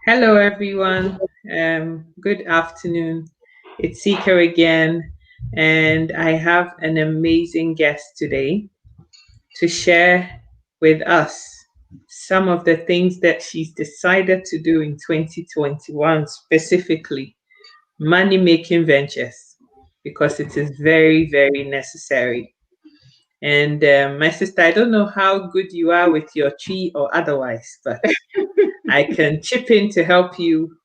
Hello, everyone. Good afternoon. It's Seeker again, and I have an amazing guest today to share with us some of the things that she's decided to do in 2021, specifically money making ventures, because it is very, very necessary. And my sister, I don't know how good you are with your tree or otherwise, but I can chip in to help you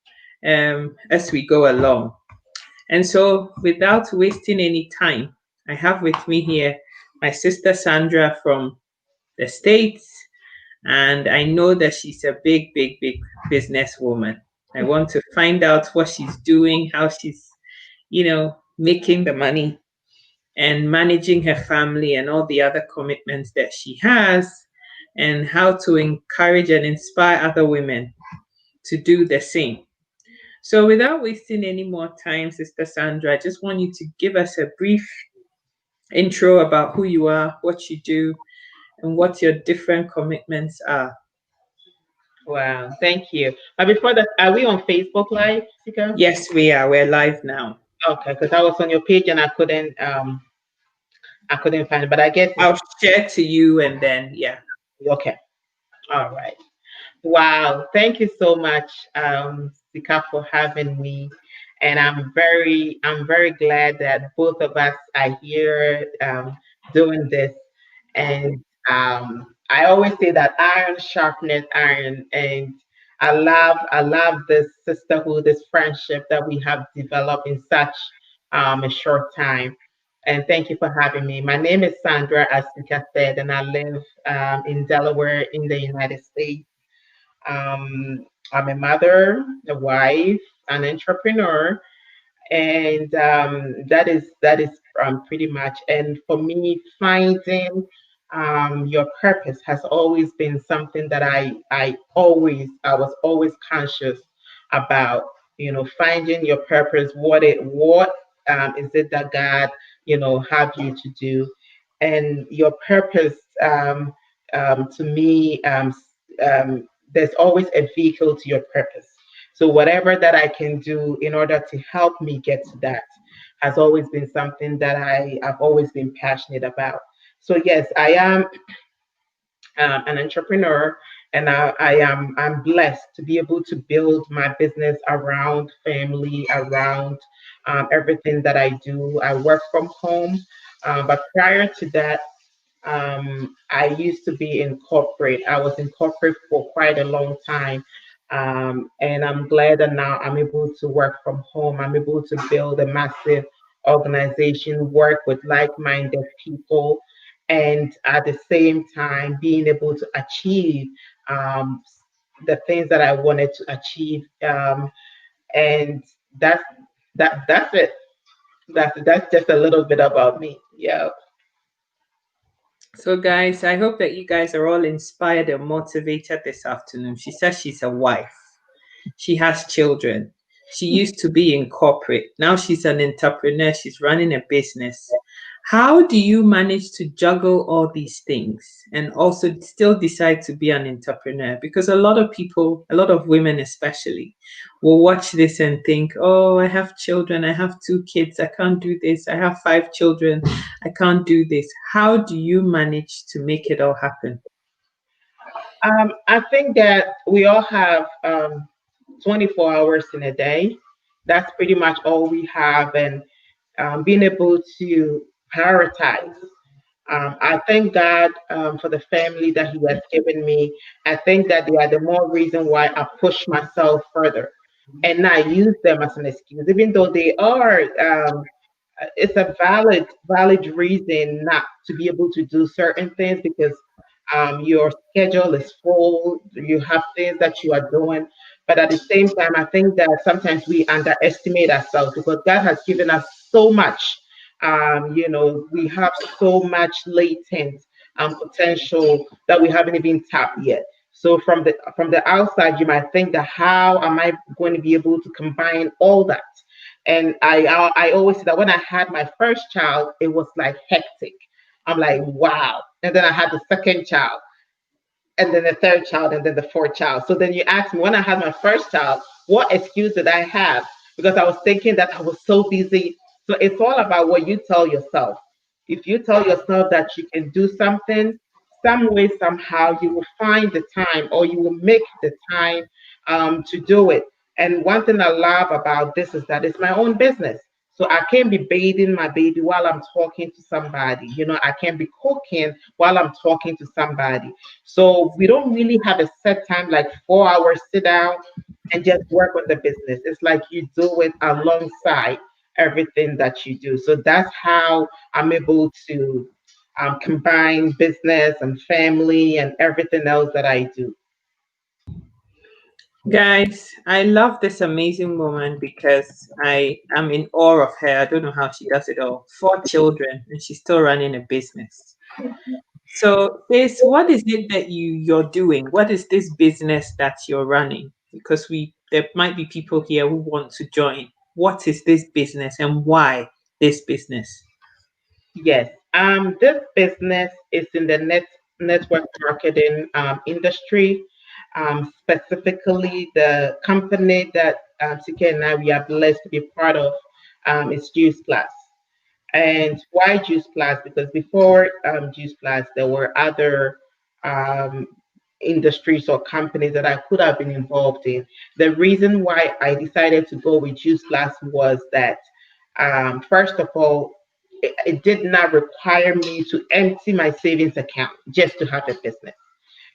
as we go along. And so, without wasting any time, I have with me here my sister Sandra from the States, and I know that she's a big, big, big businesswoman. I want to find out what she's doing, how she's, making the money and managing her family and all the other commitments that she has, and how to encourage and inspire other women to do the same. So, without wasting any more time, Sister Sandra, I just want you to give us a brief intro about who you are, what you do, and what your different commitments are. Wow, thank you. But before that, are we on Facebook Live, Sika? Yes, we are. We're live now. Okay, because I was on your page and I couldn't find it. But I guess it's I'll share to you and then, yeah. okay. All right. Wow, thank you so much, Sika, for having me. And I'm very glad that both of us are here doing this. And I always say that iron sharpened iron, and I love this sisterhood, this friendship that we have developed in such a short time. And thank you for having me. My name is Sandra, as Sika said, and I live in Delaware in the United States. I'm a mother, a wife, an entrepreneur, and that is pretty much. And for me, finding your purpose has always been something that I was always conscious about. Finding your purpose. What is it that God have you to do, and your purpose. To me, there's always a vehicle to your purpose. So whatever that I can do in order to help me get to that has always been something that I've always been passionate about. So yes, I am an entrepreneur, and I'm blessed to be able to build my business around family, around everything that I do. I work from home, but prior to that, I used to be in corporate. I was in corporate for quite a long time. And I'm glad that now I'm able to work from home. I'm able to build a massive organization, work with like minded people, and at the same time, being able to achieve um, the things that I wanted to achieve. And that's that's it. That's just a little bit about me. Yeah. So, guys, I hope that you guys are all inspired and motivated this afternoon. She says she's a wife. She has children. She used to be in corporate. Now she's an entrepreneur. She's running a business. How do you manage to juggle all these things and also still decide to be an entrepreneur? Because a lot of people, a lot of women especially, will watch this and think, oh, I have children. I have two kids. I can't do this. I have five children. I can't do this. How do you manage to make it all happen? I think that we all have 24 hours in a day. That's pretty much all we have, and being able to prioritize. I thank God for the family that He has given me. I think that they are the more reason why I push myself further and not use them as an excuse, even though they are. It's a valid reason not to be able to do certain things because your schedule is full, you have things that you are doing. But at the same time, I think that sometimes we underestimate ourselves because God has given us so much. We have so much latent potential that we haven't even tapped yet. So from the outside, you might think that how am I going to be able to combine all that? And I always say that when I had my first child, it was like hectic. I'm like, wow. And then I had the second child. and then the third child, and then the fourth child. So then you ask me, when I had my first child, what excuse did I have? Because I was thinking that I was so busy. So it's all about what you tell yourself. If you tell yourself that you can do something, some way, somehow, you will find the time, or you will make the time to do it. And one thing I love about this is that it's my own business. So I can't be bathing my baby while I'm talking to somebody. I can't be cooking while I'm talking to somebody. So we don't really have a set time, like 4 hours, sit down and just work on the business. It's like you do it alongside everything that you do. So that's how I'm able to combine business and family and everything else that I do. Guys, I love this amazing woman because I am in awe of her. I don't know how she does it all. 4 children, and she's still running a business. So, this, what is it that you're doing? What is this business that you're running? Because there might be people here who want to join. What is this business and why this business? Yes. This business is in the network marketing industry. Specifically, the company that CK and I we are blessed to be part of is Juice Plus. And why Juice Plus? Because before Juice Plus, there were other um, industries or companies that I could have been involved in. The reason why I decided to go with Juice Plus was that, first of all, it did not require me to empty my savings account just to have a business.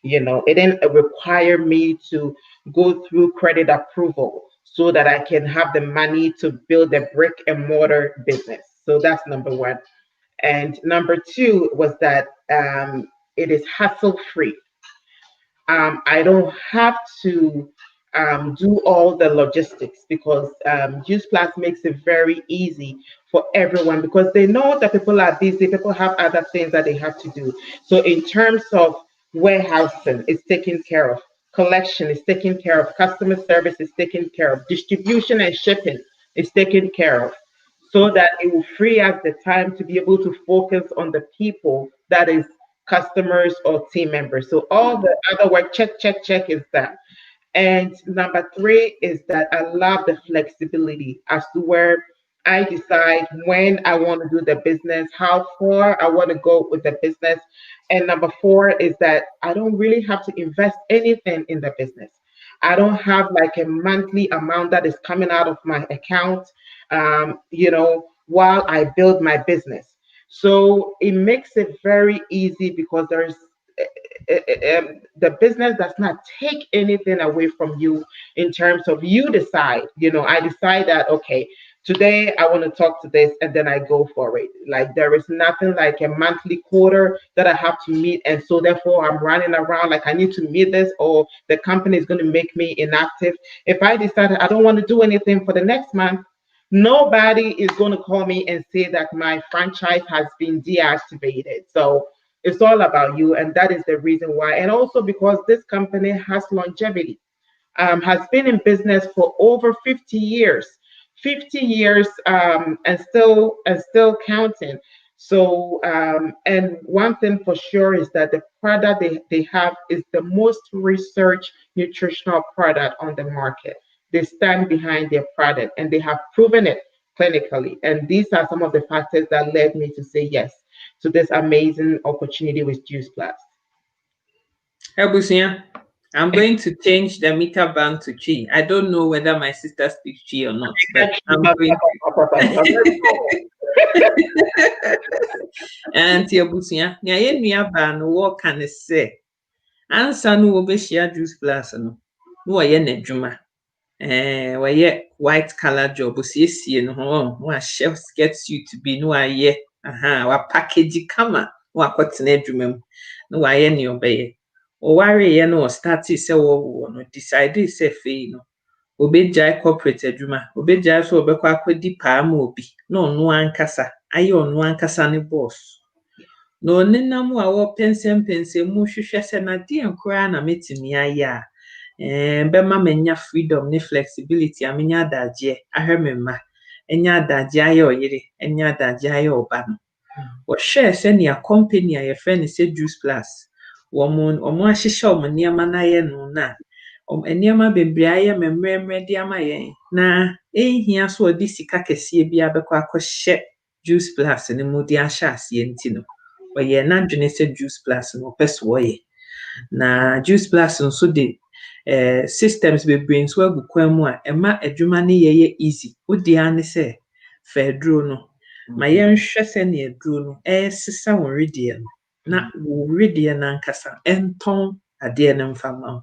It didn't require me to go through credit approval so that I can have the money to build a brick and mortar business. So that's number one. And number two was that it is hassle free. I don't have to do all the logistics because Juice Plus makes it very easy for everyone because they know that people are busy, people have other things that they have to do. So, in terms of warehousing, it's taken care of, collection is taken care of, customer service is taken care of, distribution and shipping is taken care of. So that it will free us the time to be able to focus on the people that is customers or team members. So all the other work, check, check, check is done. And number three is that I love the flexibility as to where I decide when I want to do the business, how far I want to go with the business. And number four is that I don't really have to invest anything in the business. I don't have like a monthly amount that is coming out of my account, while I build my business. So it makes it very easy because there's the business does not take anything away from you in terms of you decide. I decide that, okay, today I want to talk to this, and then I go for it. Like there is nothing like a monthly quarter that I have to meet, and so therefore I'm running around like I need to meet this, or the company is going to make me inactive. If I decide I don't want to do anything for the next month, nobody is going to call me and say that my franchise has been deactivated. So it's all about you, and that is the reason why. And also because this company has longevity, has been in business for over 50 years, 50 years, and still counting. So, and one thing for sure is that the product they have is the most researched nutritional product on the market. They stand behind their product and they have proven it clinically. And these are some of the factors that led me to say yes to this amazing opportunity with Juice Plus. Ebusia, I'm going to change the meter band to Chi. I don't know whether my sister speaks Chi or not, but I'm going to. And Ebusia, nya ye nua ba no wo kan se. Ansa no wo be shia Juice Plus no. No ye n'adwuma. Wɔyɛ white collar job osiesie no ho wahyɛ skirt suit bi no wayɛ wapackage kama na wakɔtena adwuma mu na wayɛ nea ɔbɛyɛ ɔwareeɛ no ɔstartee sɛ wɔwɔ no decide sɛ afei no obɛgyae corporate adwuma obɛgyae so ɔbɛkɔ akɔdi paa ma obi na ɔno ankasa ayɛ ɔno ankasa ne boss na ɔnenam a wɔpɛnsɛmpɛnsɛm mu hwehwɛ sɛ na deɛ koraa na metumi ayɛ a bɛma manya freedom ne flexibility a menya adagyeɛ ahwɛ me mma ɛnya adagyeɛ ayɛ ɔyere ɛnya adagyeɛ ayɛ ɔba no wɔhwɛɛ sɛnea company a yɛfrɛ no sɛ Juice Plus wɔn ahyehyɛ wɔn nneɛma no ayɛ no na nneɛma bebree ayɛ mmerɛmmerɛ de ama yɛn na ɛnhia so ɔde sika kɛseɛ bi abɛkɔ akɔhyɛ juice plus no mu de ahyɛ aseɛ nti no ɔyɛ n'adwene sɛ juice plus no ɔpɛ so ɔyɛ na juice plus nso de systems bebree nso agu kwan mu a ɛma adwuma no yɛyɛ easy wodi ara ne sɛ fa aduro no ma yɛnhwɛ sɛnea aduro no ɛresesa wɔn wedeɛ no na wɔn wedeɛ no ankasa ɛntɔn adeɛ no mfa ma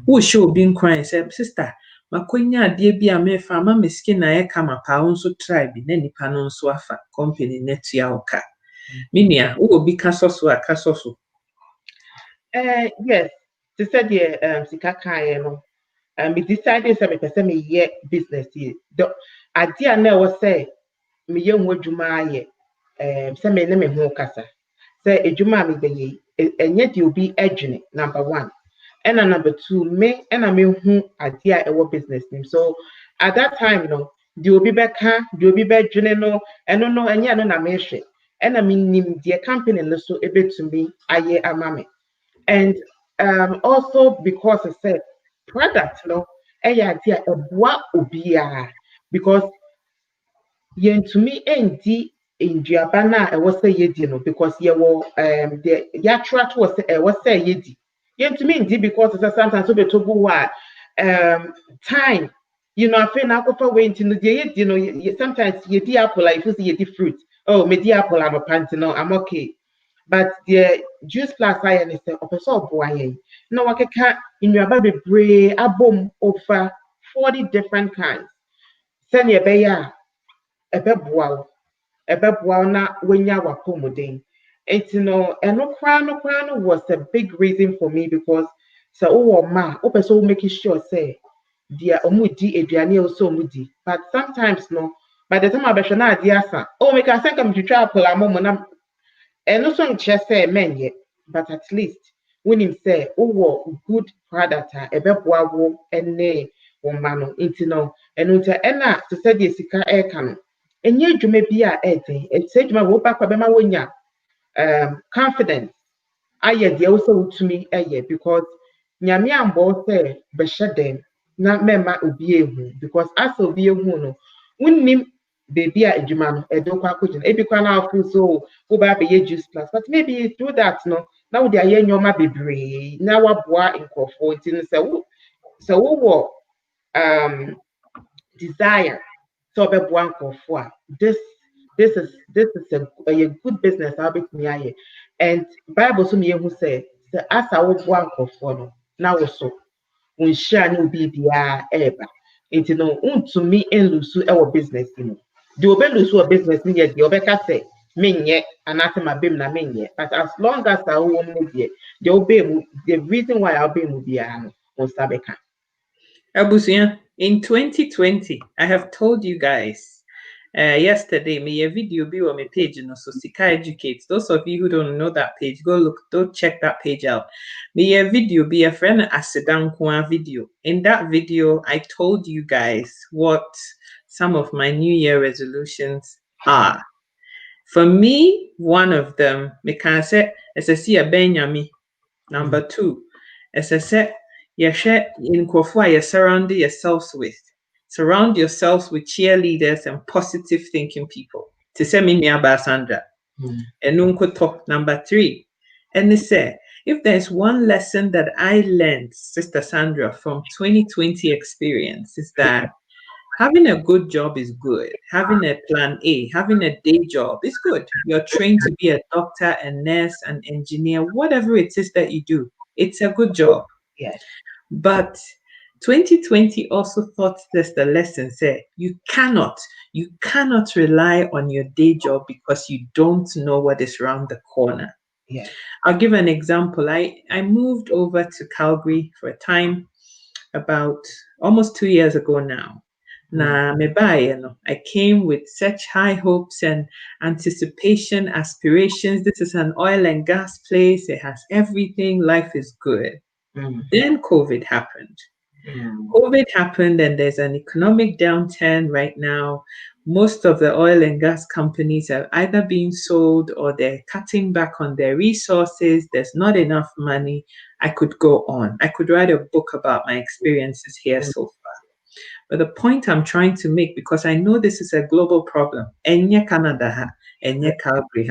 wo wohyɛ obi nkran sɛ sister makɔnya adeɛ bi a mefa ama me skin ayɛ kama paa wo nso try bi na nipa no nso afa company no atua wo ka me nua wowɔ bi ka sɔ so a ka sɔ so Yes, te sɛ deɛ sika kaeɛ no me decide sɛ mepɛ sɛ meyɛ business yi adeɛ a na ɛwɔ sɛ meyɛ ho adwuma ayɛ sɛ me ne me ho kasa sɛ adwuma a mebɛyɛ yi ɛnyɛ deɛ obi adwene number one ɛna number two me ɛna mehu adeɛ a ɛwɔ business nim so at that time no deɛ obi bɛka deɛ obi bɛdwene no ɛno no ɛnyɛ ɛno na mehwɛ ɛna menim deɛ company no so ɛbɛtumi ayɛ ama me and also because I said product no ɛyɛ adeɛ a ɛboa obiara because yɛntumi ndi nduaba no a ɛwɔ sɛ yɛdi no because yɛwɔ deɛ yɛatwerɛ ato wɔ sɛ ɛwɔ sɛ yɛdi yɛntumi ndi because sɛ sometimes wobɛtɔ gu hɔ a time afei na akɔfa wei nti no deɛ yɛdi no sometimes yɛdi apple a yɛfo sɛ yɛdi fruit oh medi apple amapa nti no I'm okay but the juice plus ayɛ ne sɛ ɔpɛ sɛ ɔboa yɛn na wakeka nnuaba bebree abom over 40 different kinds sɛnea ɛbɛyɛ a ɛbɛboa wo na woanya w'apɔmuden nti no ɛno koraa no was a big reason for me because sɛ wowɔ ma a wopɛ sɛ wo make sure sɛ deɛ ɔmo di aduane a ɛwɔ sɛ ɔmo di but sometimes no by the time abɛhwɛ na adeɛ asa meka sɛ nka metwitwa apple ama mo na ɛno nso nkyerɛ sɛ mɛnyɛ but at least wonim sɛ wowɔ good product a ɛbɛboa wo ne wo mma no nti no ɛno nti ɛna te sɛ deɛ sika ɛreka no ɛnyɛ adwuma bi a ɛden ɛsɛ adwuma wo ba kɔ bɛma wonya confidence ayɛ deɛ wo sɛ wotumi ɛyɛ because nyame ambɔ sɛ bɛhyɛ dɛm na mɛma obi ehu because asɛ obi ehu no wonnim baby a adwuma no ɛde kɔ akɔgyina ebi kɔ na afo so woba abɛyɛ juice plus but maybe through that no na wode ayɛ nneɛma bebree na waboa nkurɔfoɔ nti no sɛ wowɔ desire sɛ ɔbɛboa nkurɔfoɔ a this is a good business a wobɛtumi ayɛ and bible so meyɛhu sɛ asa woboa nkurɔfoɔ no na wo so wo nhyira ne obi biara ɛreba nti no wontumi nlusu ɛwɔ business mu deɛ ɔbɛlusu wɔ business no yɛ deɛ ɔbɛka sɛ menyɛ anaasɛ mabem na menyɛ but as long as a wowɔ mu deɛ wobɛɛ mu the reason why a wobɛɛ mu biara no wo nsa bɛka abusua in 2020 I have told you guys yesterday me a video be on my page no so Sika Educates. Those of you who don't know that page, go check that page out. Me a video be a friend Asedan Kwa video. In that video, I told you guys what some of my New Year resolutions are. For me, one of them, me can say, as I see a Benjamin. Number two, as I said, you surround yourselves with. Surround yourselves with cheerleaders and positive thinking people. To say me Sandra. And number three. And they say, if there's one lesson that I learned, Sister Sandra, from 2020 experience, is that having a good job is good. Having a plan A, having a day job is good. You're trained to be a doctor, a nurse, an engineer, whatever it is that you do. It's a good job. Yes. But 2020 also taught us the lesson, say you cannot rely on your day job because you don't know what is around the corner. Yes. I'll give an example. I moved over to Calgary for a time about almost 2 years ago now. Na I came with such high hopes and anticipation, aspirations. This is an oil and gas place. It has everything. Life is good. Then COVID happened. COVID happened and there's an economic downturn right now. most of the oil and gas companies are either being sold or they're cutting back on their resources. There's not enough money. I could go on. I could write a book about my experiences here Mm. so far. But the point I'm trying to make, because I know this is a global problem, Enye Canada, Enye Calgary,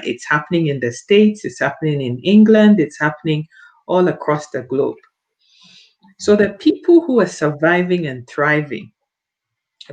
it's happening in the States, it's happening in England, it's happening all across the globe. So the people who are surviving and thriving,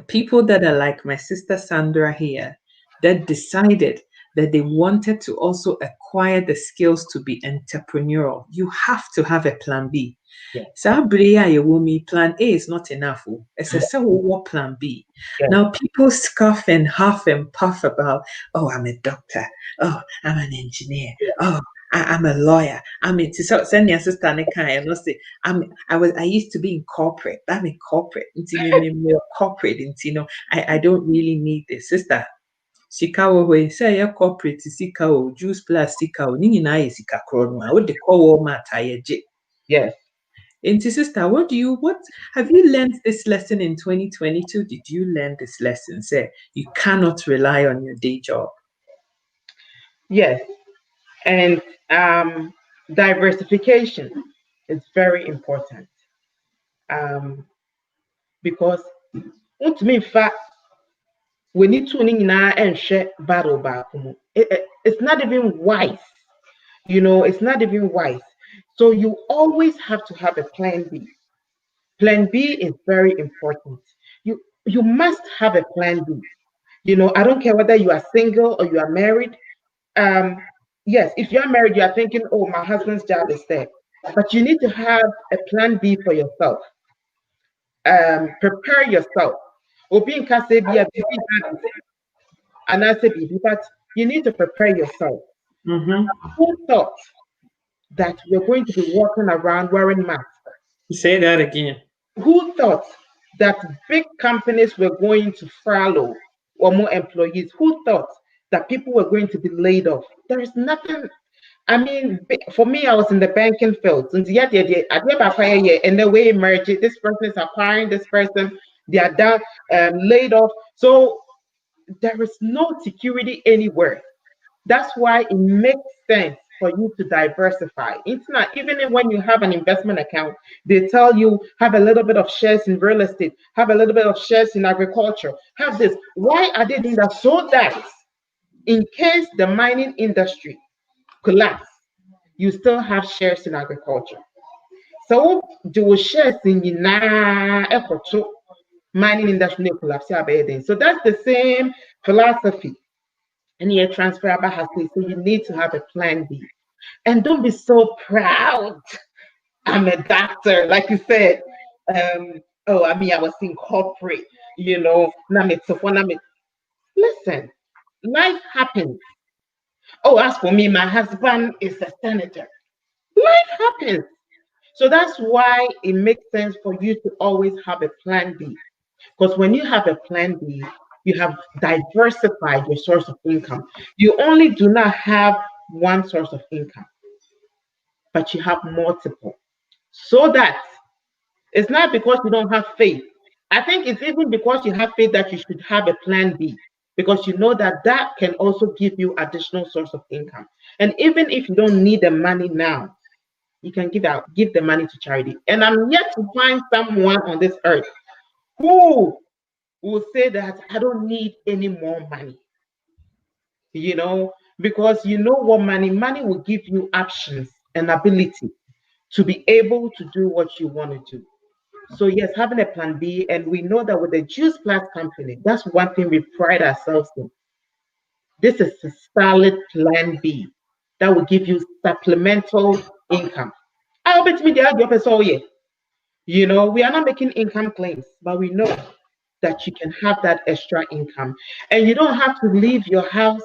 people that are like my sister Sandra here, that decided that they wanted to also acquire the skills to be entrepreneurial. You have to have a plan B. Yes, Saa bere yi a yɛwɔ mu yi, plan A is not enough. Ɛsɛ yes, sɛ wowɔ plan B. yes, Now people scoff and huff and puff about, oh, I'm a doctor. Oh, I'm an engineer. Oh, I'm a lawyer. I'm into so send your sister ne kind and not say I used to be in corporate. I'm in corporate. Nti me corporate. Nti, I don't really need this. Sister, sika wɔ hɔ yi, sɛ ɛyɛ corporate sika o, juice plus sika o, ne nyinaa yɛ sika korɔ no a wode kɔ Walmart a yɛgye. yes. Auntie sister, what have you learned this lesson in 2022? Did you learn this lesson? Say you cannot rely on your day job. Yes. And diversification is very important, because ultimately, in fact, we need to and share battle back. It's not even wise. It's not even wise. So you always have to have a plan B. Plan B is very important. You must have a plan B. I don't care whether you are single or you are married. Yes, if you're married, you are thinking, oh, my husband's job is there. But you need to have a plan B for yourself. Prepare yourself. Obi nka say be a baby daddy, and I say baby, but you need to prepare yourself. Mm-hmm. Who thought that we're going to be walking around wearing masks? Say that again. Who thought that big companies were going to furlough or more employees? Who thought that people were going to be laid off? There is nothing. I mean, for me, I was in the banking field. And yet, and the way merge it, this person is acquiring this person, they are done, laid off. So there is no security anywhere. That's why it makes sense for you to diversify. It's not even when you have an investment account, they tell you have a little bit of shares in real estate, have a little bit of shares in agriculture, have this. Why are they doing that? So that in case the mining industry collapse, you still have shares in agriculture. So do shares in mining industry collapse. So that's the same philosophy. And your transfer has to, so you need to have a plan B. And don't be so proud. I'm a doctor, like you said. Oh, I mean, I was in corporate, listen, life happens. Oh, as for me, my husband is a senator. Life happens. So that's why it makes sense for you to always have a plan B. Because when you have a plan B, you have diversified your source of income. You only do not have one source of income, but you have multiple. So that it's not because you don't have faith. I think it's even because you have faith that you should have a plan B, because you know that that can also give you additional source of income. And even if you don't need the money now, you can give the money to charity. And I'm yet to find someone on this earth who will say that I don't need any more money, because you know what, money will give you options and ability to be able to do what you want to do. So yes, having a plan B, and we know that with the Juice Plus company, that's one thing we pride ourselves in. This is a solid plan B that will give you supplemental income. I hope it's me the idea of all year. We are not making income claims, but we know that you can have that extra income. And you don't have to leave your house.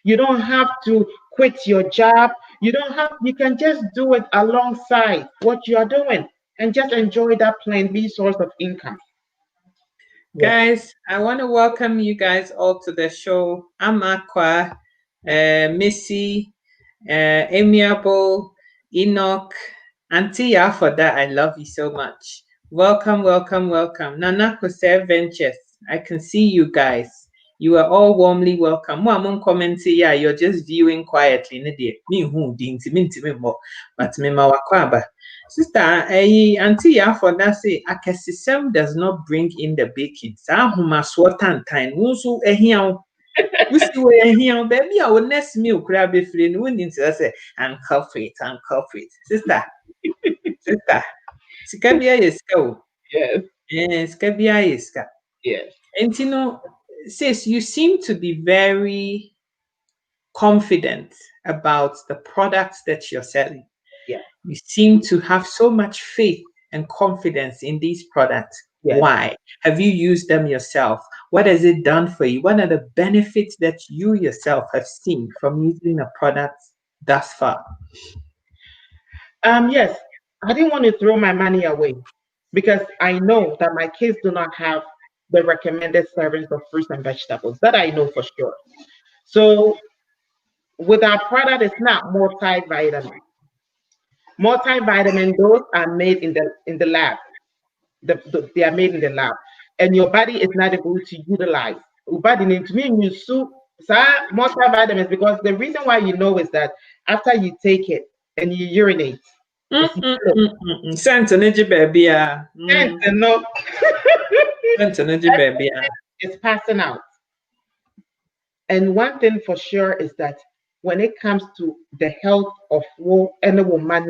You don't have to quit your job. You can just do it alongside what you are doing and just enjoy that plan B source of income. Yes. Guys, I want to welcome you guys all to the show. I'm Aqua, Missy, Amiable, Enoch, Auntie Ya for that. I love you so much. Welcome, welcome, welcome. Nana Kose Ventures. I can see you guys. You are all warmly welcome. Mo among comment say, yeah, you're just viewing quietly. Ne dear, me who dinty minty me more, but me ma wakwaba. Sister, auntie ya for that say, akesisem does not bring in the bacon. Sa huma swatan time. Wunsu ehian. Wusi we ehian. Baby, our next meal crab be free. No need to say, I'm culprit, I'm culprit. Sister, sikabia yeska. Yes, Sikabia yeska. yes, And sis, you seem to be very confident about the products that you're selling. yes, You seem to have so much faith and confidence in these products. yes. Why? Have you used them yourself? What has it done for you? What are the benefits that you yourself have seen from using the products thus far? Yes, I didn't want to throw my money away because I know that my kids do not have the recommended servings of fruits and vegetables. That I know for sure. So with our product, it's not multivitamin. Multivitamin, those are made in the lab. They are made in the lab, and your body is not able to utilize. Your body needs to mean you soup multivitamins because the reason why you know is that after you take it and you urinate, it's yellow. Sent energy baby. And you know, Sent energy baby. it's passing out. And one thing for sure is that when it comes to the health of any woman,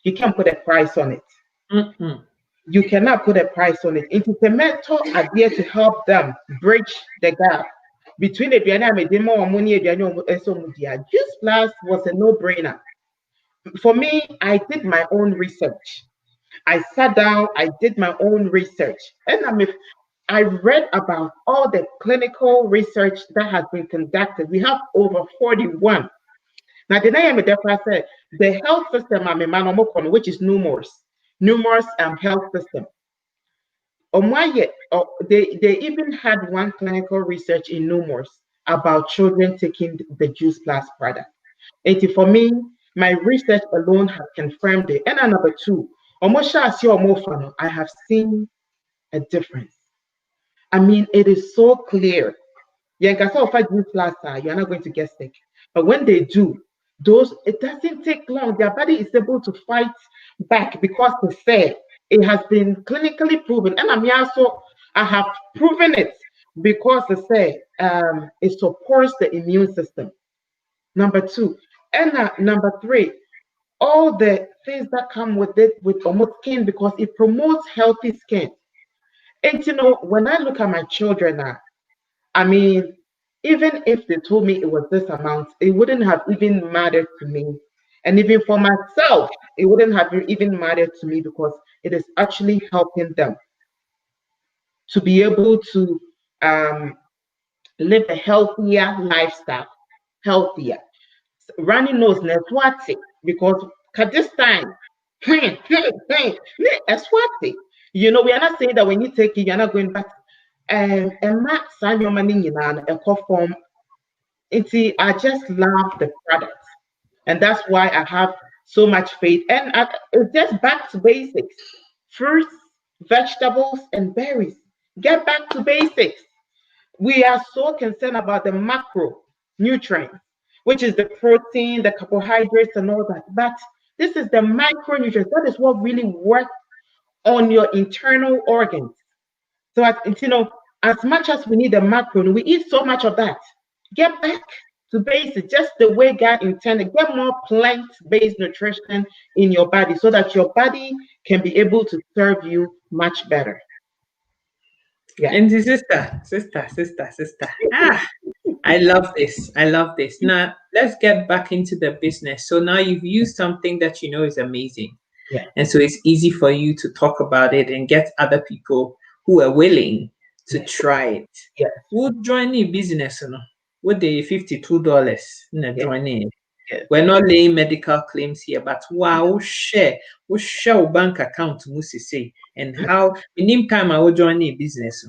you can't put a price on it. You cannot put a price on it. It is a mental idea to help them bridge the gap between the Juice Plus was a no-brainer. For me, I did my own research. I sat down, I did my own research, and I read about all the clinical research that has been conducted. We have over 41. Now, the name of the said the health system, which is numerous health system. They even had one clinical research in Numors about children taking the Juice Plus product. And for me, my research alone has confirmed it. And number two, I have seen a difference. I mean, it is so clear. Yeah, Juice Plus, you're not going to get sick. But when they do, it doesn't take long. Their body is able to fight back because they say it has been clinically proven. And I have proven it because they say it supports the immune system. Number two. And number three, all the things that come with it with almost skin because it promotes healthy skin. And when I look at my children now, I mean, even if they told me it was this amount, it wouldn't have even mattered to me. And even for myself, it wouldn't have even mattered to me because it is actually helping them to be able to um, live a healthier lifestyle, healthier. Running nose, Neswati, because at this time, Eswati. We are not saying that when you take it, you're not going back. And Matt Samuel Manning in a form. I just love the product. And that's why I have so much faith. And it's just back to basics. Fruits, vegetables, and berries. Get back to basics. We are so concerned about the macro nutrients, which is the protein, the carbohydrates, and all that. But this is the micronutrients. That is what really works on your internal organs. So, as much as we need the macro, we eat so much of that. Get back to basics, just the way God intended. Get more plant-based nutrition in your body so that your body can be able to serve you much better. Yeah. And sister. I love this. I love this. Now, let's get back into the business. So now you've used something that you know is amazing. Yeah. And so it's easy for you to talk about it and get other people who are willing to try it. Yeah. Would join in business, would they $52 join in? We're not laying medical claims here, but wow, share bank account say and how in time I will join a business.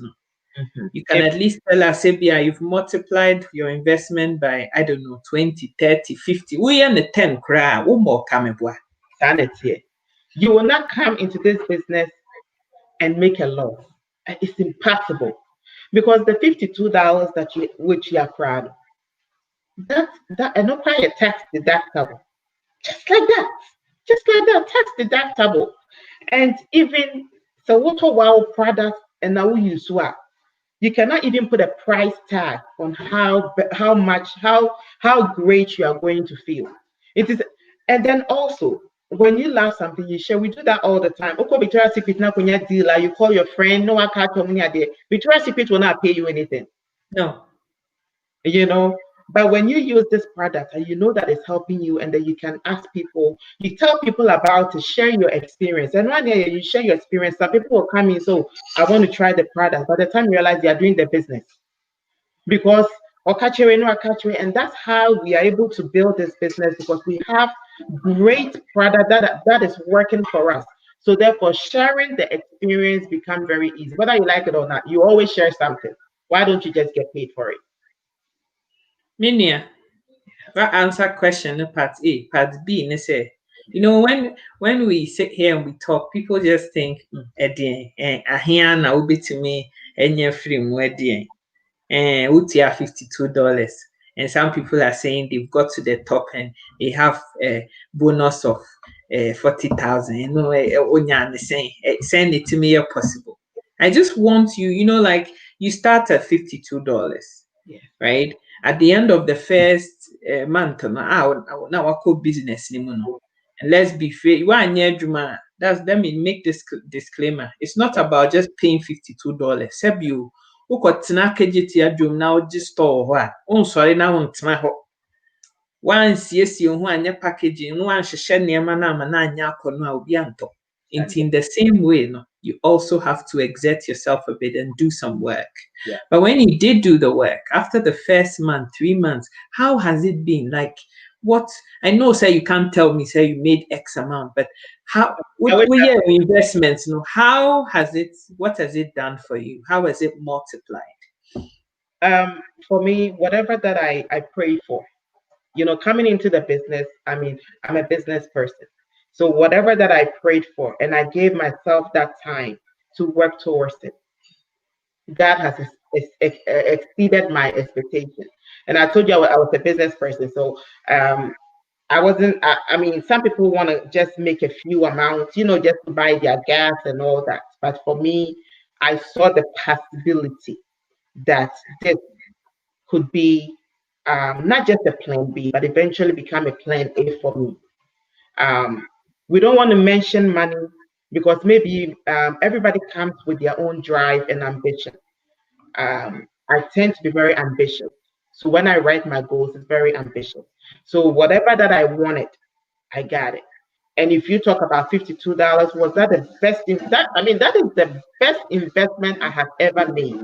You can at least tell us, Abia, you've multiplied your investment by, I don't know, 20, 30, 50. We are the 10 cry. One more coming, boy. Sanity. You will not come into this business and make a loss. It's impossible. Because the $52 that you which you are proud of, that and not quite a tax deductible. Just like that. Just like that, tax deductible. And even so what a wow product and now you swap. You cannot even put a price tag on how much how great you are going to feel. It is, and then also when you love something you share. We do that all the time. Okay, Victoria's Secret now when you dealer, you call your friend, no, I can't tell me there. Victoria's Secret will not pay you anything, No. you know. But when you use this product and you know that it's helping you, and then you can ask people, you tell people about it, share your experience. And one day you share your experience, some people will come in, so I want to try the product. By the time you realize they are doing the business because Okachere no Okachere, and that's how we are able to build this business because we have great product that is working for us. So therefore, sharing the experience become very easy. Whether you like it or not, you always share something. Why don't you just get paid for it? Minia, that answer question no part A. Part B, they say, when we sit here and we talk, people just think, ahia na ubitumi enye free mwedien. Utia $52. And some people are saying they've got to the top and they have a bonus of 40,000. Onya saying, send it to me if possible. I just want you, like you start at $52, Yeah. right? At the end of the first month, now I call business. And let's be fair, you are near Juma. Let me make this disclaimer. It's not about just paying $52. Sebu, wokɔtena kegye adwom na wogye store hɔ a wonsɔre na wontena hɔ wansiesie ho anyɛ packaging no wanhyehyɛ nneɛma no ama no anyɛ akɔno a obi antɔ nti in the same way no you also have to exert yourself a bit and do some work. Yeah. But when you did do the work after the first month, 3 months, how has it been? Like, what I know, say you can't tell me, say you made X amount, but how I wish with your investments, how has it, what has it done for you? How has it multiplied? for me, whatever that I pray for, coming into the business, I mean, I'm a business person. So whatever that I prayed for and I gave myself that time to work towards it, that has exceeded my expectation. And I told you I was a business person. So I wasn't, I mean, some people want to just make a few amounts, just to buy their gas and all that. But for me, I saw the possibility that this could be not just a plan B, but eventually become a plan A for me. Um, we don't want to mention money because maybe everybody comes with their own drive and ambition. I tend to be very ambitious. So when I write my goals, it's very ambitious. So whatever that I wanted, I got it. And if you talk about $52, was that the best that I mean that is the best investment I have ever made.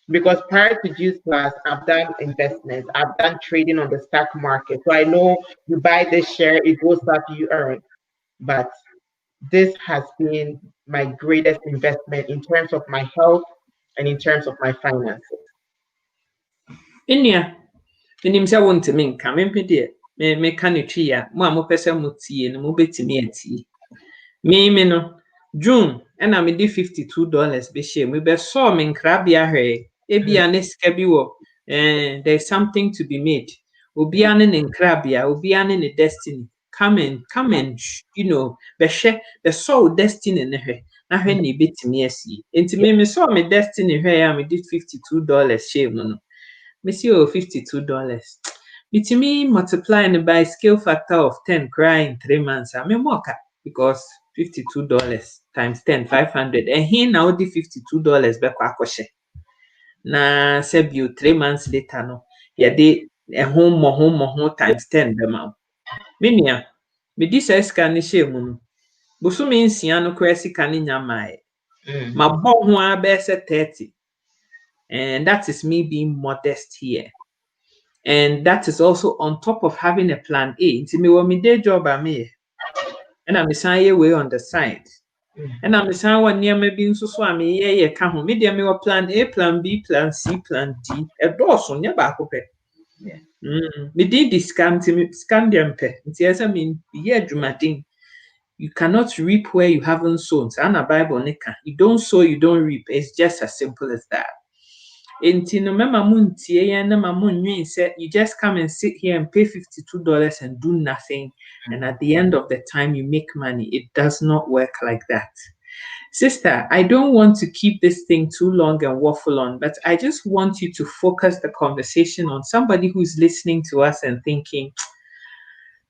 Because prior to Juice Plus, I've done investments, I've done trading on the stock market. So I know you buy this share, it goes up, you earn. But this has been my greatest investment in terms of my health and in terms of my finances. India, menim sɛ wontumi nka mempɛ deɛ meka ne twi a mo a mopɛ sɛ motie no mobɛtumi atie. Me no June ɛna mede $52 bɛhyɛ mu bɛsɔɔ me nkrabea hwɛe ebia ne sika bi wɔ there's something to be made. Obia ne ne nkrabea, obia ne ne destiny. Come and bɛhwɛ bɛsɔ wo destiny ne hwɛ na hwɛ ne ebɛtumi asie. Enti me sɔɔ me destiny hwɛe a mede $52 hyɛɛ mu no. Missy $52. Bitimi multiply by scale factor of 10 cry in 3 months. I mean more because $52 times 10, 500. And here now the $52 back akoshe. Na said you 3 months later no. Yeah, they a home times 10 the amount. Minia, me this scan share mu. Busumi nsia no kura sika ne nyamae. Ma bo ho abese 30. And that is me being modest here. And that is also on top of having a plan A. Nti me wɔ me day job a meyɛ. Ɛna mesan yɛ wei on the side. Ɛna mesan wɔ nneɛma bi nso so a meyɛ ka ho. Me deɛ mewɔ plan A, plan B, plan C, plan D. Ɛdɔɔso nyɛ baako pɛ. Mede di sika nti sika deɛ mpɛ. Nti ɛsɛ meyɛ adwumaden. You cannot reap where you haven't sown. Saa na Bible ne ka. You don't sow, you don't reap. It's just as simple as that. Enti no mema muntie yen na ma munwen say you just come and sit here and pay $52 and do nothing, and at the end of the time you make money. It does not work like that. Sister, I don't want to keep this thing too long and waffle on, but I just want you to focus the conversation on somebody who's listening to us and thinking,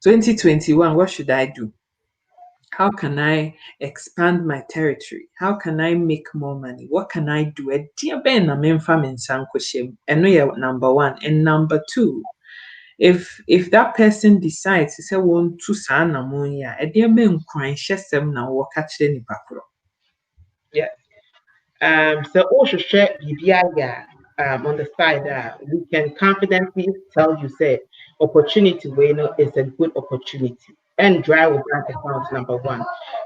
2021, what should I do? How can I expand my territory? How can I make more money? What can I do? Ɛdeɛ bɛn na memfa me nsa nkɔhyɛ mu? Ɛno yɛ number one. And number two, if that person decides to say wɔntu saa anammɔn yi a, ɛdeɛ bɛn nkranhyɛsɛm na wɔka kyerɛ nipa korɔ? Yeah. So also share BBI on the side we can confidently tell you say opportunity where you know is a good opportunity and drive with bank account number one.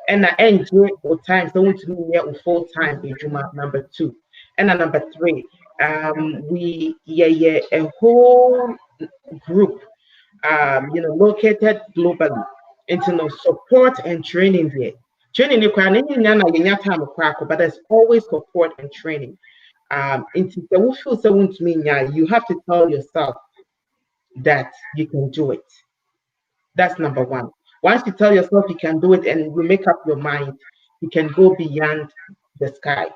And I enjoy all time so want to be here full time in Juma number two. And number three, we a whole group located globally into no support and training there. Training but there's always support and training. Into the you have to tell yourself that you can do it. That's number one. Once you tell yourself you can do it and you make up your mind, you can go beyond the sky.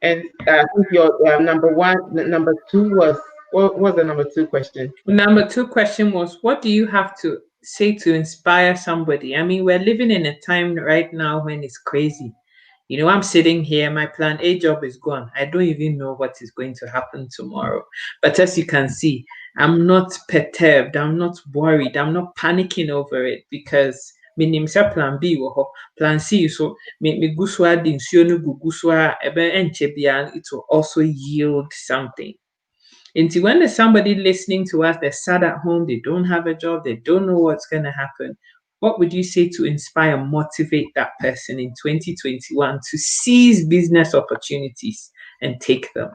And I think your number two was what was the number two question? Number two question was, what do you have to say to inspire somebody? I mean, we're living in a time right now when it's crazy. You know, I'm sitting here, my plan A job is gone. I don't even know what is going to happen tomorrow. But as you can see, I'm not perturbed, I'm not worried, I'm not panicking over it because minim sɛ plan B wɔ hɔ, plan C so me gu so ade nsuo no gugu so a ɛbɛ ɛnkyɛ biara it will also yield something. And when there's somebody listening to us, they're sat at home, they don't have a job, they don't know what's going to happen, what would you say to inspire and motivate that person in 2021 to seize business opportunities and take them?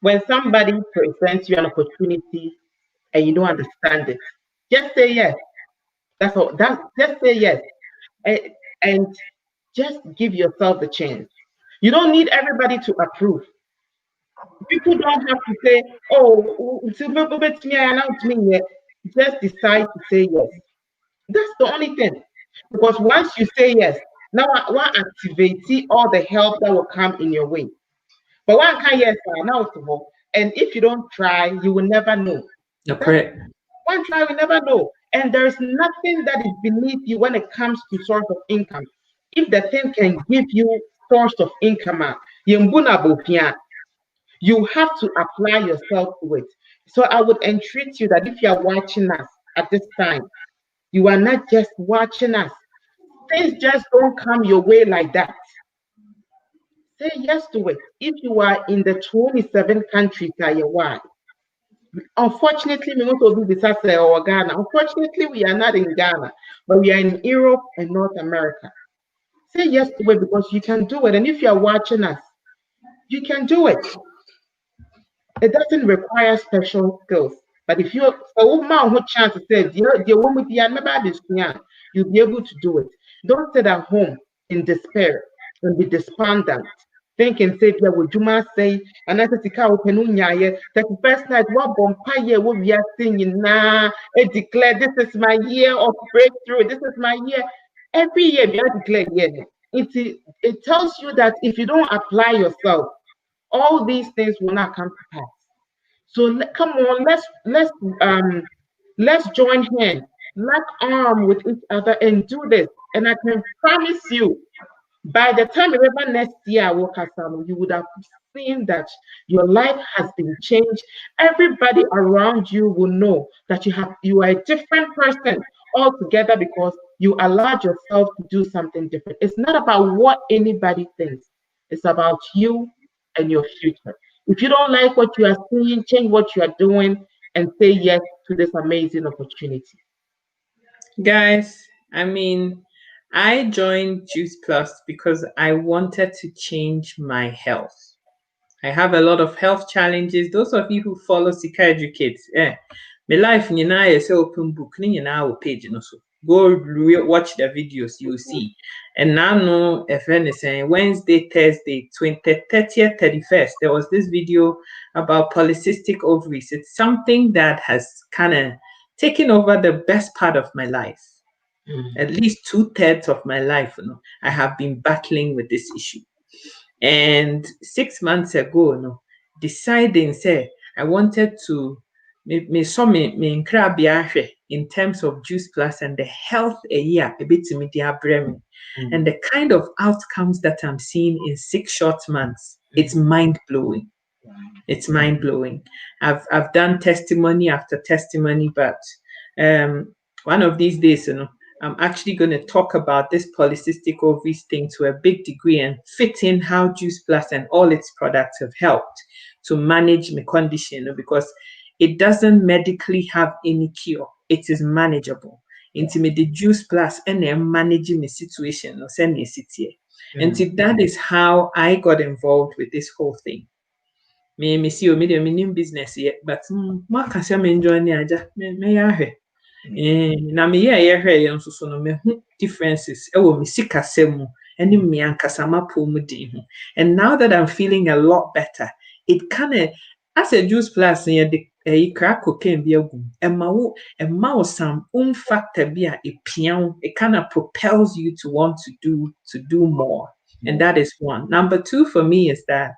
When somebody presents you an opportunity and you don't understand it, just say yes. That's all. Just say yes, and, and just give yourself the chance. You don't need everybody to approve. People don't have to say, "Oh, it's me, announce me yet." Just decide to say yes. That's the only thing. Because once you say yes, now one activate all the help that will come in your way. But one can yes now, and if you don't try, you will never know. No, correct. One try, we never know. And there's nothing that is beneath you when it comes to source of income. If the thing can give you source of income, you have to apply yourself to it. So I would entreat you that if you are watching us at this time, you are not just watching us. Things just don't come your way like that. Say yes to it. If you are in the 27 countries that you are, unfortunately, we want to be with or Ghana. Unfortunately, we are not in Ghana, but we are in Europe and North America. Say yes to it because you can do it. And if you are watching us, you can do it. It doesn't require special skills. But if you're a woman who chance to say, the woman you'll be able to do it. Don't sit at home in despair and be despondent. Thinking, say, yeah, would you must say, and I said, the first night, what bompire will be singing now? It declare this is my year of breakthrough. This is my year. Every year, we declare, yeah. It tells you that if you don't apply yourself, all these things will not come to pass. So come on, let's join hands, lock arm with each other and do this. And I can promise you, by the time you remember next year, you would have seen that your life has been changed. Everybody around you will know that you are a different person altogether because you allowed yourself to do something different. It's not about what anybody thinks. It's about you and your future. If you don't like what you are seeing, change what you are doing and say yes to this amazing opportunity. Guys, I mean, I joined Juice Plus because I wanted to change my health. I have a lot of health challenges. Those of you who follow Sika Educate, my life nyinaa yɛ sɛ open book ne nyinaa wɔ page no so. watch the videos, you'll see. And now, no, a friend is saying Wednesday, Thursday, 30th, 31st, there was this video about polycystic ovaries. It's something that has kind of taken over the best part of my life. At least 2/3 of my life, I have been battling with this issue. And 6 months ago, deciding say I wanted to me saw me nkrabea ahwɛ in terms of Juice Plus and the health a year a bit me and the kind of outcomes that I'm seeing in 6 short months, it's mind blowing. It's mind blowing. I've done testimony after testimony, but one of these days, I'm actually going to talk about this polycystic ovaries thing to a big degree and fit in how Juice Plus and all its products have helped to manage my condition, because it doesn't medically have any cure. It is manageable. Into the Juice Plus and then managing my situation, no send me city. And that is how I got involved with this whole thing. Me see o me de me business yet, but more can say me enjoy ni aja me ya hwe. Na me ya hwe nso so no me hu differences e wo me sikasɛm mu ene me ankasa mapo mu di ho. And now that I'm feeling a lot better, it kind of, as a Juice Plus in the crack cocaine be agum emma wo some factor be a pian, it kind of propels you to want to do more. And that is one. Number two for me is that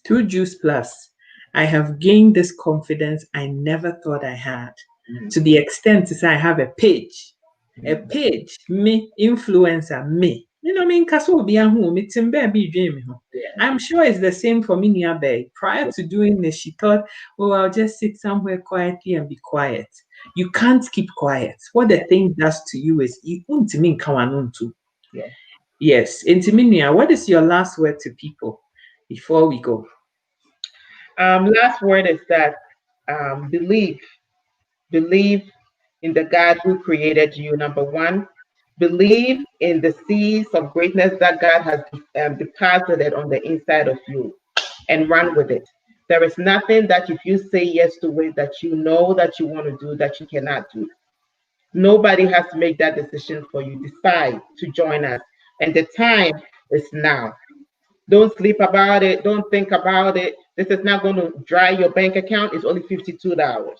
through Juice Plus, I have gained this confidence I never thought I had, to the extent that I have a page, me, influencer, me. You know, I mean, Kaso be a home, it's in baby dream. I'm sure it's the same for me, Bay. Prior to doing this, she thought, oh, I'll just sit somewhere quietly and be quiet. You can't keep quiet. What the thing does to you is you want mean kawanuntu. Yes. Intiminia, what is your last word to people before we go? Last word is that believe in the God who created you. Number one, believe in the seeds of greatness that God has deposited on the inside of you, and run with it. There is nothing that if you say yes to it that you know that you want to do that you cannot do. Nobody has to make that decision for you. Decide to join us, and the time is now. Don't sleep about it. Don't think about it. This is not going to dry your bank account. It's only $52.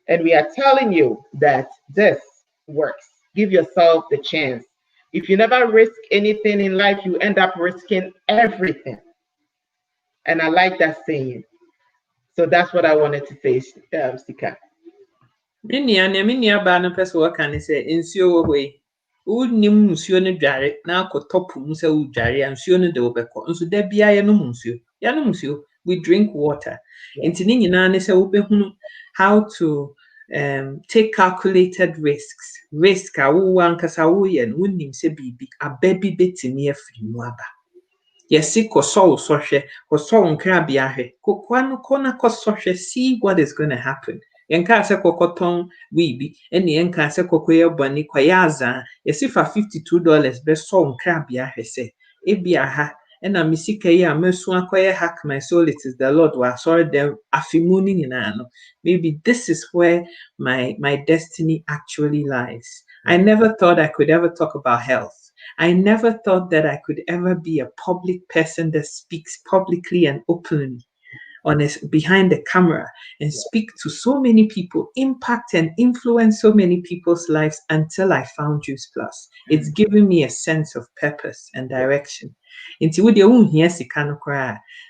And we are telling you that this works. Give yourself the chance. If you never risk anything in life, you end up risking everything. And I like that saying. So that's what I wanted to say, Sika. Me nua baa no pɛ sɛ wɔka ne sɛ nsuo wɔ hɔ yi, wonnim nsuo no dware na akɔtɔ po mu sɛ wodware a nsuo no de wobɛkɔ. Nso da biara yɛnom nsuo. Yɛnom nsuo. We drink water. Nti ne nyinaa ne sɛ wobɛhunu how to take calculated risks. Risk a wowɔ ankasa woyɛ no wonnim sɛ biribi aba bi bɛtumi afiri mu aba. Yɛsi kɔsɔ wo sɔhwɛ, kɔsɔ wo nkrabea hwɛ. Kokoa no kɔ na kɔsɔ hwɛ, see what is going to happen. Yɛnka sɛ kɔkɔtɔn weebi, ɛne yɛnka sɛ kɔkɔyɛ bɔne kɔyɛ azaa. Yɛsi fa $52 bɛsɔ wo nkrabea hwɛ sɛ ebi aha ɛna me sika yi a mesu akɔyɛ hack my soul, it is the Lord wɔ asɔre dɛm afe mu no nyinaa no. Maybe this is where my destiny actually lies. I never thought I could ever talk about health. I never thought that I could ever be a public person that speaks publicly and openly behind the camera and speak to so many people, impact and influence so many people's lives until I found Juice Plus. It's given me a sense of purpose and direction.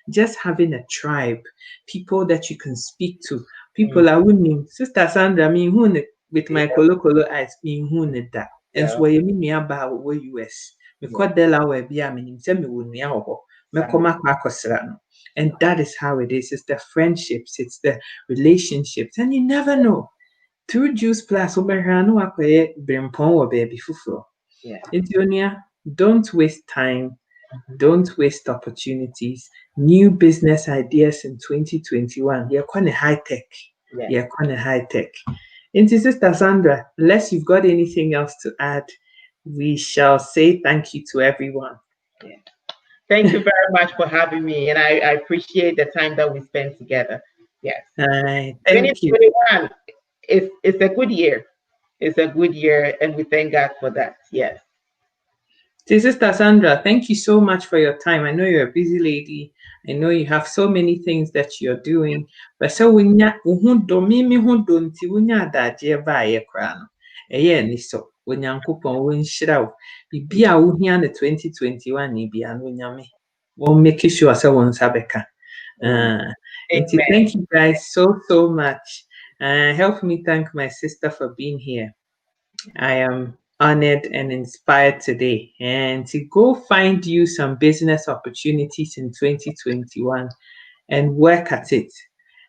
Just having a tribe, people that you can speak to, people I wouldn't. Sister Sandra, me with my colo eyes, me that. And so you mean me about US. Because Delaware be a meaning, send me with me. And that is how it is. It's the friendships, it's the relationships, and you never know. Through Juice Plus, baby fufu. Don't waste time. Don't waste opportunities. New business ideas in 2021. You're kind of high tech. You're kind of high tech. Into Sister Sandra, unless you've got anything else to add, we shall say thank you to everyone. Thank you very much for having me, and I appreciate the time that we spent together. Yes. Thank you. 2021 is a good year. it's a good year, and we thank God for that. Yes. Sister Sandra, thank you so much for your time. I know you're a busy lady. I know you have so many things that you're doing. But so mimi hundo nti wunya adaje ba ye kra no. Eye ni so. Onyankopon wonhyira wo. Bibi a wohia ne 2021 ni bia no nyame. Won make sure say won sabeka. Nti Amen. thank you guys so much. Help me thank my sister for being here. I am honored and inspired today, and to go find you some business opportunities in 2021 and work at it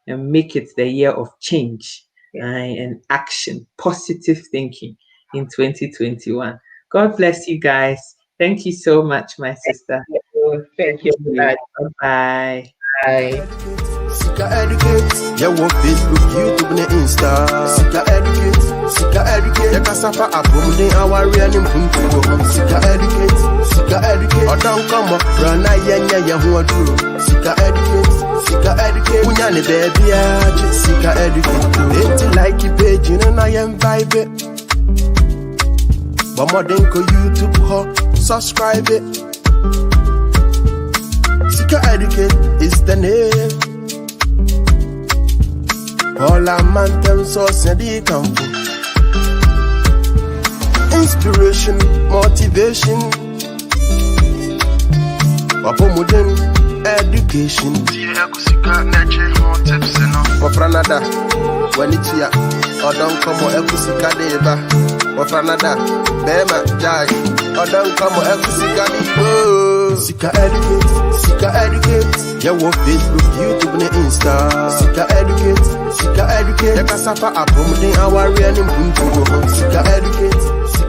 and make it the year of change and action, positive thinking in 2021. God bless you guys. Thank you so much, my sister. Thank you. Bye. Bye. Sika educate, yeah, on Facebook, YouTube, and Insta. Sika educate, Sika educate. Yeah, cassava, abomde, our real name, Sika educate. Or don't come up, run, yeah, who are true. Sika educate. Unyane baby, Sika educate. Ain't like it, page, you know, I am vibe. But more than YouTube, subscribe it. Sika educate is the name. All our man them so send it come. Inspiration, motivation, modern education. Wafranada, wanitia, or don't come or ekusika deba. Wafranada, bema, jai, or don't come or ekusika deba. Sika educate, yeah, on Facebook, YouTube, and Insta. Sika educate. Yeah, cassava, abomde, our real name, Sika educate.